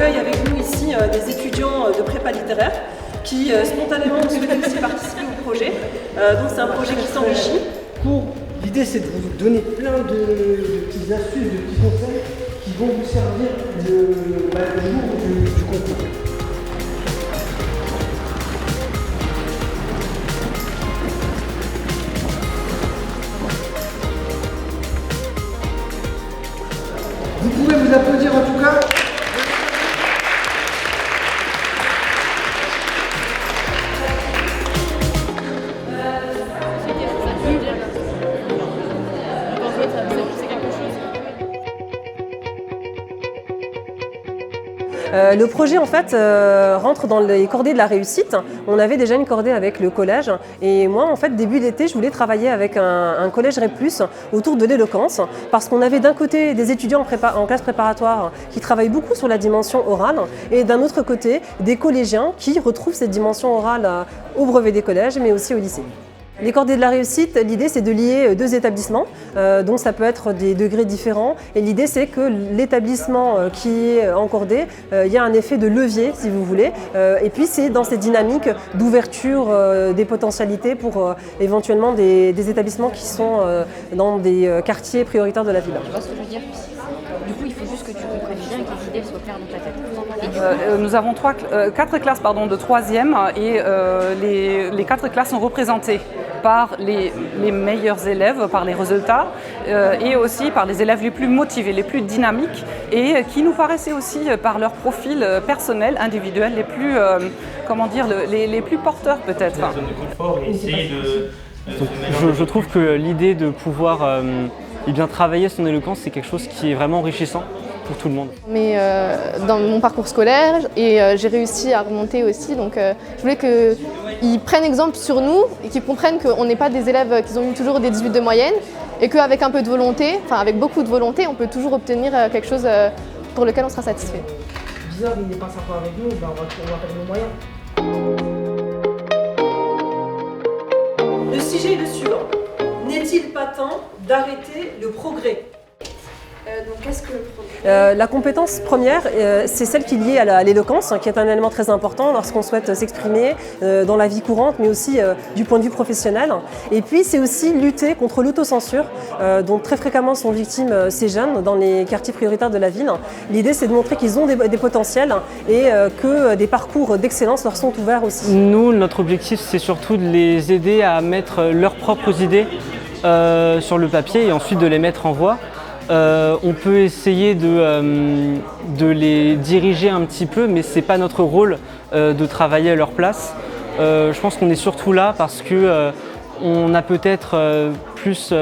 accueille avec nous ici des étudiants de prépa littéraire qui spontanément ont souhaité aussi participer au projet. Donc c'est un projet qui s'enrichit. L'idée c'est de vous donner plein de petites astuces, de petits conseils qui vont vous servir le jour du concours. Vous pouvez vous applaudir en tout cas. Le projet en fait rentre dans les cordées de la réussite. On avait déjà une cordée avec le collège et moi en fait début d'été je voulais travailler avec un collège REP+ autour de l'éloquence parce qu'on avait d'un côté des étudiants en classe préparatoire qui travaillent beaucoup sur la dimension orale et d'un autre côté des collégiens qui retrouvent cette dimension orale au brevet des collèges mais aussi au lycée. Les cordées de la réussite, l'idée c'est de lier deux établissements, donc ça peut être des degrés différents et l'idée c'est que l'établissement qui est en cordée, il y a un effet de levier si vous voulez et puis c'est dans cette dynamique d'ouverture des potentialités pour éventuellement des établissements qui sont dans des quartiers prioritaires de la ville. Tu vois ce que je veux dire? Du coup, il faut juste que tu comprennes bien et que les idées soient claires dans ta tête. Nous avons 4 classes de 3e et les 4 classes sont représentées par les meilleurs élèves, par les résultats et aussi par les élèves les plus motivés, les plus dynamiques et qui nous paraissaient aussi par leur profil personnel, individuel, les plus, les plus porteurs peut-être. Je trouve que l'idée de pouvoir bien travailler son éloquence, c'est quelque chose qui est vraiment enrichissant pour tout le monde. Mais dans mon parcours scolaire, et j'ai réussi à remonter aussi, donc je voulais qu'ils prennent exemple sur nous et qu'ils comprennent qu'on n'est pas des élèves qui ont eu toujours des 18 de moyenne et qu'avec un peu de volonté, enfin avec beaucoup de volonté, on peut toujours obtenir quelque chose pour lequel on sera satisfait. Bizarre, il n'est pas sympa avec nous, on va faire nos moyens. Le sujet est le suivant. N'est-il pas temps d'arrêter le progrès ? Donc qu'est-ce que le progrès ? La compétence première, c'est celle qui est liée à l'éloquence, qui est un élément très important lorsqu'on souhaite s'exprimer dans la vie courante, mais aussi du point de vue professionnel. Et puis c'est aussi lutter contre l'autocensure, dont très fréquemment sont victimes ces jeunes dans les quartiers prioritaires de la ville. L'idée c'est de montrer qu'ils ont des potentiels et que des parcours d'excellence leur sont ouverts aussi. Nous, notre objectif, c'est surtout de les aider à mettre leurs propres idées sur le papier et ensuite de les mettre en voix. On peut essayer de les diriger un petit peu, mais ce n'est pas notre rôle de travailler à leur place. Je pense qu'on est surtout là parce qu'on a peut-être plus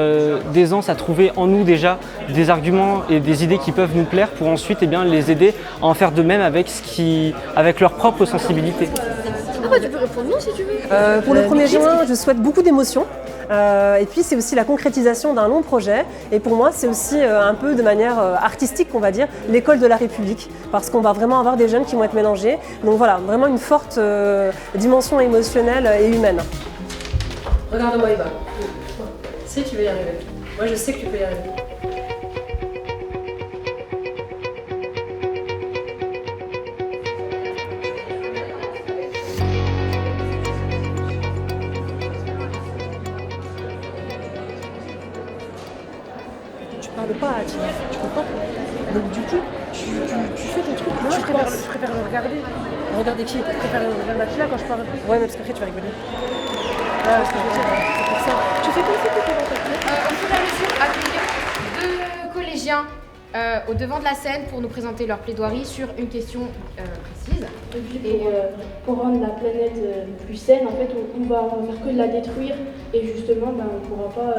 d'aisance à trouver en nous déjà des arguments et des idées qui peuvent nous plaire pour ensuite les aider à en faire de même avec leur propre sensibilité. Tu peux répondre non si tu veux. Pour le 1er juin, je souhaite beaucoup d'émotions. Et puis c'est aussi la concrétisation d'un long projet et pour moi c'est aussi un peu de manière artistique on va dire l'école de la République parce qu'on va vraiment avoir des jeunes qui vont être mélangés donc voilà vraiment une forte dimension émotionnelle et humaine. Regarde-moi Eva, si tu veux y arriver, moi je sais que tu peux y arriver. Parle pas, tu comprends? Donc du coup, tu fais ton truc. Moi, je préfère le regarder. Regarder qui? Je préfère regarder là quand je parle. Ouais, mais parce qu'après tu vas rigoler. Ah, c'est pour ça. Tu fais comme si tu étais dans ta tête. On peut bien sûr accueillir 2 collégiens au devant de la scène pour nous présenter leur plaidoirie sur une question précise. Et pour rendre la planète plus saine, en fait, on va faire que de la détruire et justement, on ne pourra pas.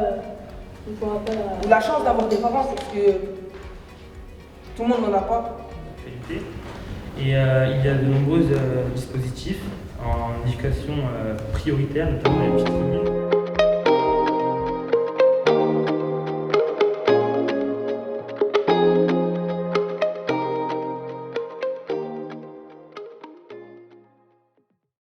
La chance d'avoir des parents, c'est que tout le monde n'en a pas. Et il y a de nombreux dispositifs en éducation prioritaire, notamment les petites communes.